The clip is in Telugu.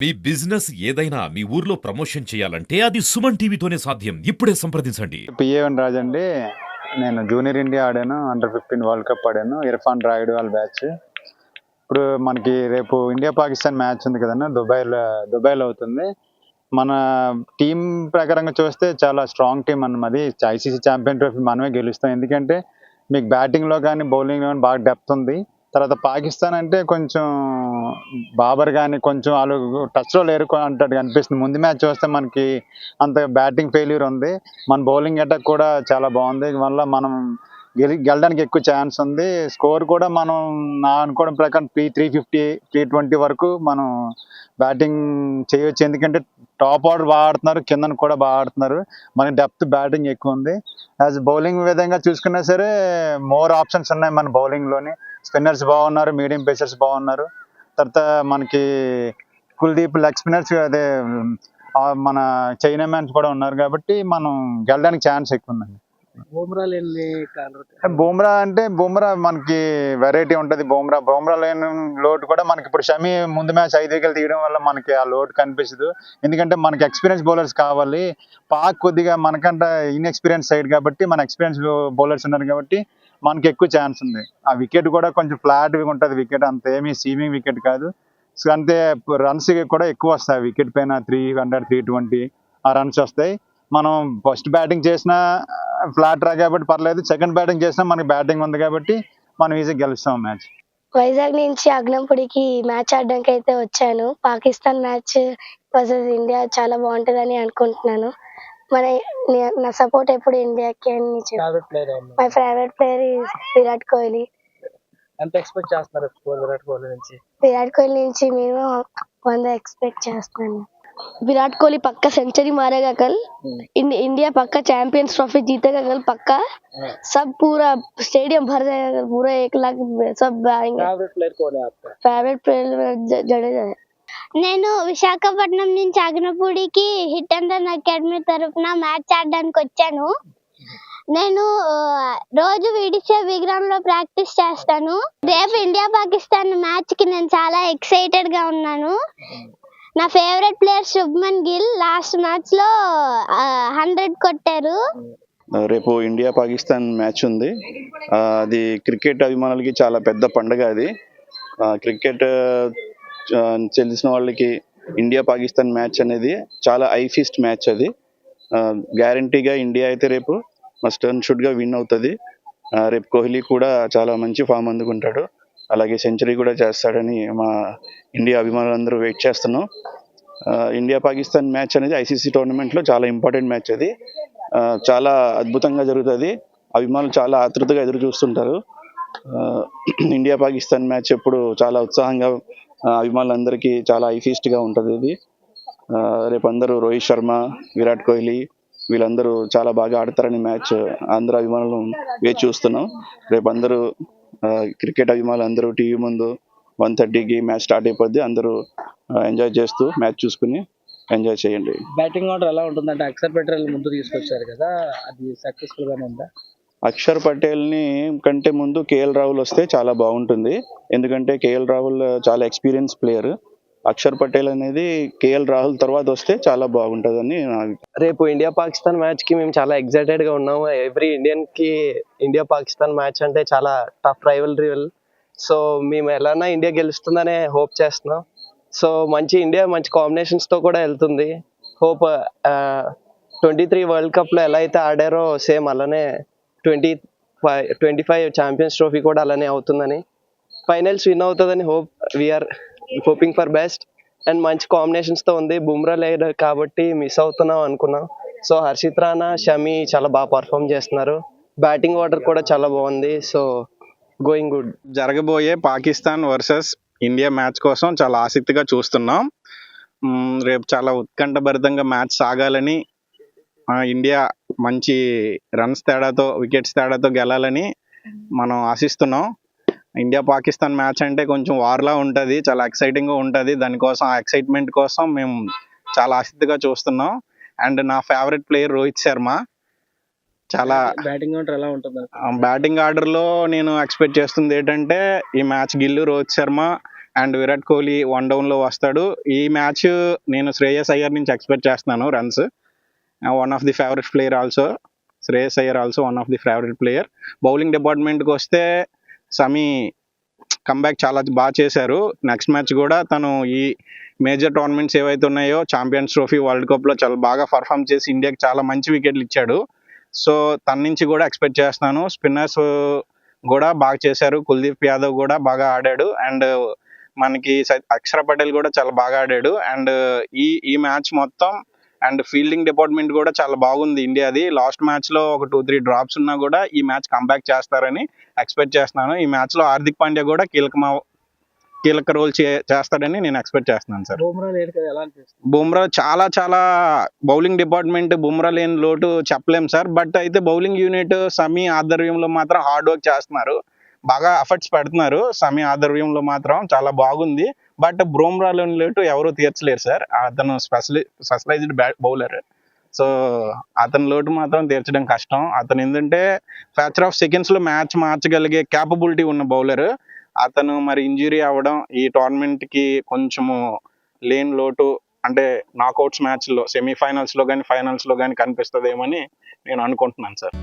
మీ బిజినెస్ ఏదైనా మీ ఊర్లో ప్రమోషన్ చేయాలంటే అది సుమన్ టీవీతోనే సాధ్యం. ఇప్పుడే సంప్రదించండి. పిఏవన్ రాజ్ అండి. నేను జూనియర్ ఇండియా ఆడాను, అండర్ 15 వరల్డ్ కప్ ఆడాను. ఇర్ఫాన్ రాయుడు వాళ్ళ బ్యాచ్. ఇప్పుడు మనకి రేపు ఇండియా పాకిస్తాన్ మ్యాచ్ ఉంది కదన్నా, దుబాయ్లో అవుతుంది. మన టీం ప్రకారంగా చూస్తే చాలా స్ట్రాంగ్ టీం అన్నది. ఐసీసీ ఛాంపియన్ ట్రోఫీ మనమే గెలుస్తాం. ఎందుకంటే మీకు బ్యాటింగ్లో కానీ బౌలింగ్లో కానీ బాగా డెప్త్ ఉంది. తర్వాత పాకిస్తాన్ అంటే కొంచెం బాబర్ కానీ కొంచెం వాళ్ళు టచ్లో లేరు అంటట్టు అనిపిస్తుంది. ముందు మ్యాచ్ చూస్తే మనకి అంత బ్యాటింగ్ ఫెయిల్యూర్ ఉంది. మన బౌలింగ్ అటాక్ కూడా చాలా బాగుంది. వల్ల మనం గెలడానికి ఎక్కువ ఛాన్స్ ఉంది. స్కోర్ కూడా మనం నా అనుకోవడం ప్రకారం 350 320 వరకు మనం బ్యాటింగ్ చేయొచ్చు. ఎందుకంటే టాప్ ఆర్డర్ బాగా ఆడుతున్నారు, కిందన కూడా బాగా ఆడుతున్నారు. మనకి డెప్త్ బ్యాటింగ్ ఎక్కువ ఉంది. యాజ్ బౌలింగ్ విధంగా చూసుకున్నా సరే మోర్ ఆప్షన్స్ ఉన్నాయి మన బౌలింగ్లోని. స్పిన్నర్స్ బాగున్నారు, మీడియం పేసర్స్ బాగున్నారు. తర్వాత మనకి కుల్దీప్ లెగ్ స్పిన్నర్స్ అదే మన చైనా మ్యాన్స్ కూడా ఉన్నారు కాబట్టి మనం గెలడానికి ఛాన్స్ ఎక్కువ ఉందండి. బుమ్రా అంటే బుమ్రా మనకి వెరైటీ ఉంటుంది. బుమ్రా లేని లోటు కూడా మనకి ఇప్పుడు షమి ముందు మ్యాచ్ 5 వికెట్లు తీయడం వల్ల మనకి ఆ లోటు కనిపించదు. ఎందుకంటే మనకి ఎక్స్పీరియన్స్ బౌలర్స్ కావాలి. పాక్ కొద్దిగా మనకంటే ఇన్ఎక్స్పీరియన్స్ సైడ్ కాబట్టి మన ఎక్స్పీరియన్స్ బౌలర్స్ ఉన్నారు కాబట్టి మనకి ఎక్కువ ఛాన్స్ ఉంది. ఆ వికెట్ కూడా కొంచెం ఫ్లాట్ ఉంటుంది. వికెట్ అంతేమీ సీమింగ్ వికెట్ కాదు. సో అంతే రన్స్ కూడా ఎక్కువ వస్తాయి. వికెట్ పైన 300 320 ఆ రన్స్ వస్తాయి. మనం ఫస్ట్ బ్యాటింగ్ చేసినా ఫ్లాట్ రా కాబట్టి పర్లేదు. సెకండ్ బ్యాటింగ్ చేసినా మనకి బ్యాటింగ్ ఉంది కాబట్టి మనం ఈజీగా గెలుస్తాం మ్యాచ్. వైజాగ్ నుంచి అగ్నంపుడికి మ్యాచ్ ఆడడానికి అయితే వచ్చాను. పాకిస్తాన్ మ్యాచ్ వర్సెస్ ఇండియా చాలా బాగుంటుందని అనుకుంటున్నాను. మన నా సపోర్ట్ ఎప్పుడు ఇండియాకి అని my favourite player is Virat Kohli. ఎంత ఎక్స్పెక్ట్ చేస్తున్నారు విరాట్ కోహ్లీ నుంచి? విరాట్ కోహ్లీ నుంచి మేము 100 ఎక్స్పెక్ట్ చేస్తున్నాను. विराट कोहली पक्का सेंचुरी मारेगा कल. इंडिया पक्का चैंपियंस ट्रॉफी जीतेगा कल पक्का. सब पूरा स्टेडियम भर जाएगा. पूरा 1 लाख सब आएंगे. फेवरेट प्लेयर कौन है आपका? फेवरेट प्लेयर जडेजा है. నేను విశాఖపట్నం నుంచి అగ్నపూడికి హిట్ అండ్ రన్ అకాడమీ తరఫున మ్యాచ్ ఆడడానికి వచ్చాను. నేను రోజు విడిచే విగ్రహంలో ప్రాక్టీస్ చేస్తాను. రేపు ఇండియా పాకిస్తాన్ మ్యాచ్ కి నేను చాలా ఎక్సైటెడ్ గా ఉన్నాను. నా favourite player Shubman Gill last match లో 100 కొట్టారు. రేపు ఇండియా పాకిస్తాన్ మ్యాచ్ ఉంది. అది క్రికెట్ అభిమానులకి చాలా పెద్ద పండుగ. అది క్రికెట్ తెలిసిన వాళ్ళకి ఇండియా పాకిస్తాన్ మ్యాచ్ అనేది చాలా ఐఫీస్ట్ మ్యాచ్. అది గ్యారంటీగా ఇండియా అయితే రేపు మస్ట్ అండ్ షుడ్గా విన్ అవుతుంది. రేపు కోహ్లీ కూడా చాలా మంచి ఫామ్ అందుకుంటాడు. అలాగే సెంచరీ కూడా చేస్తాడని మా ఇండియా అభిమానులందరూ వెయిట్ చేస్తున్నాం. ఇండియా పాకిస్తాన్ మ్యాచ్ అనేది ఐసీసీ టోర్నమెంట్లో చాలా ఇంపార్టెంట్ మ్యాచ్. అది చాలా అద్భుతంగా జరుగుతుంది. అభిమానులు చాలా ఆతృతగా ఎదురు చూస్తుంటారు. ఇండియా పాకిస్తాన్ మ్యాచ్ ఎప్పుడు చాలా ఉత్సాహంగా అభిమానులందరికీ చాలా ఐఫీస్ట్గా ఉంటుంది. ఇది రేపు అందరూ రోహిత్ శర్మ, విరాట్ కోహ్లీ వీళ్ళందరూ చాలా బాగా ఆడతారని మ్యాచ్ అందరూ అభిమానులు వేచి చూస్తున్నాం. రేపు అందరూ క్రికెట్ అభిమానులు అందరూ టీవీ ముందు 1:30కి మ్యాచ్ స్టార్ట్ అయిపోద్ది. అందరూ ఎంజాయ్ చేస్తూ మ్యాచ్ చూసుకుని ఎంజాయ్ చేయండి. బ్యాటింగ్ ఆర్డర్ ఎలా ఉంటుందంటే అక్షర్ పటేల్ ముందు తీసుకొచ్చారు కదా, అది సక్సెస్ఫుల్ గానే ఉందా? అక్షర్ పటేల్ని కంటే ముందు కేఎల్ రాహుల్ వస్తే చాలా బాగుంటుంది. ఎందుకంటే కేఎల్ రాహుల్ చాలా ఎక్స్పీరియన్స్ ప్లేయర్. అక్షర్ పటేల్ అనేది కేఎల్ రాహుల్ తర్వాత వస్తే చాలా బాగుంటుందని నా అభిప్రాయం. రేపు ఇండియా పాకిస్తాన్ మ్యాచ్ కి మేము చాలా ఎక్సైటెడ్ గా ఉన్నాము. ఎవ్రీ ఇండియన్ కి ఇండియా పాకిస్తాన్ మ్యాచ్ అంటే చాలా టఫ్ రైవల్. సో మేము ఎలానా ఇండియా గెలుస్తుందనే హోప్ చేస్తున్నాం. సో ఇండియా మంచి కాంబినేషన్స్ తో కూడా వెళ్తుంది. హోప్ 23 వరల్డ్ కప్ లో ఎలా అయితే ఆడారో సేమ్ అలానే 25 ఛాంపియన్స్ ట్రోఫీ కూడా అలానే అవుతుందని, ఫైనల్స్ విన్ అవుతుందని we're hoping for best. And మంచి కాంబినేషన్స్ తో ఉంది. బుమ్రా లేదు కాబట్టి మిస్ అవుతున్నాం అనుకున్నాం. సో హర్షిత్ రాణా, షమి చాలా బాగా పర్ఫామ్ చేస్తున్నారు. బ్యాటింగ్ ఆర్డర్ కూడా చాలా బాగుంది. So going good. జరగబోయే పాకిస్తాన్ వర్సెస్ ఇండియా మ్యాచ్ కోసం చాలా ఆసక్తిగా చూస్తున్నాం. రేపు చాలా ఉత్కంఠభరితంగా మ్యాచ్ సాగాలని, ఇండియా మంచి రన్స్ తేడాతో వికెట్స్ తేడాతో గెలాలని మనం ఆశిస్తున్నాం. ఇండియా పాకిస్తాన్ మ్యాచ్ అంటే కొంచెం వార్లా ఉంటుంది, చాలా ఎక్సైటింగ్గా ఉంటుంది. దానికోసం ఆ ఎక్సైట్మెంట్ కోసం మేము చాలా ఆసక్తిగా చూస్తున్నాం. అండ్ నా ఫేవరెట్ ప్లేయర్ రోహిత్ శర్మ. చాలా బ్యాటింగ్ ఆర్డర్ ఎలా ఉంటుంది? బ్యాటింగ్ ఆర్డర్లో నేను ఎక్స్పెక్ట్ చేస్తుంది ఏంటంటే ఈ మ్యాచ్ గిల్లు, రోహిత్ శర్మ అండ్ విరాట్ కోహ్లీ 1 డౌన్లో వస్తాడు. ఈ మ్యాచ్ నేను శ్రేయస్ అయ్యర్ నుంచి ఎక్స్పెక్ట్ చేస్తున్నాను runs. One of the favourite player also. Shreyas Iyer also one of the favourite player. Bowling డిపార్ట్మెంట్కి వస్తే సమీ కంబ్యాక్ చాలా బాగా చేశారు. నెక్స్ట్ మ్యాచ్ కూడా తను ఈ మేజర్ టోర్నమెంట్స్ ఏవైతే ఉన్నాయో ఛాంపియన్స్ ట్రోఫీ, వరల్డ్ కప్లో చాలా బాగా పర్ఫామ్ చేసి ఇండియాకి చాలా మంచి వికెట్లు ఇచ్చాడు. సో తన నుంచి కూడా ఎక్స్పెక్ట్ చేస్తున్నాను. స్పిన్నర్స్ కూడా బాగా చేశారు. కుల్దీప్ యాదవ్ కూడా బాగా ఆడాడు. అండ్ మనకి అక్షర్ పటేల్ కూడా చాలా బాగా ఆడాడు. అండ్ ఈ మ్యాచ్ మొత్తం అండ్ ఫీల్డింగ్ డిపార్ట్మెంట్ కూడా చాలా బాగుంది ఇండియాది. లాస్ట్ మ్యాచ్లో ఒక 2-3 డ్రాప్స్ ఉన్నా కూడా ఈ మ్యాచ్ కంబ్యాక్ చేస్తారని ఎక్స్పెక్ట్ చేస్తున్నాను. ఈ మ్యాచ్లో హార్దిక్ పాండ్యా కూడా కీలక రోల్ చేస్తాడని నేను ఎక్స్పెక్ట్ చేస్తున్నాను సార్. బుమ్రా లేడు కదా, ఎలా అనిపిస్తుంది? బుమ్రా చాలా బౌలింగ్ డిపార్ట్మెంట్ బుమ్రా లేని లోటు చెప్పలేం సార్. బట్ అయితే బౌలింగ్ యూనిట్ సమీ ఆధ్వర్యంలో మాత్రం హార్డ్ వర్క్ చేస్తున్నారు, బాగా ఎఫర్ట్స్ పెడుతున్నారు. సమీ ఆధ్వర్యంలో మాత్రం చాలా బాగుంది. బట్ బుమ్రా లేని లోటు ఎవరు తీర్చలేరు సార్. అతను స్పెషలైజ్డ్ బౌలర్. సో అతని లోటు మాత్రం తీర్చడం కష్టం. అతను ఏంటంటే ఫ్యాక్టర్ ఆఫ్ సెకండ్స్లో మ్యాచ్ మార్చగలిగే క్యాపబిలిటీ ఉన్న బౌలర్. అతను మరి ఇంజురీ అవ్వడం ఈ టోర్నమెంట్కి కొంచెము లేని లోటు, అంటే నాకౌట్స్ మ్యాచ్లో సెమీఫైనల్స్లో కానీ ఫైనల్స్లో కానీ కనిపిస్తుందేమని నేను అనుకుంటున్నాను సార్.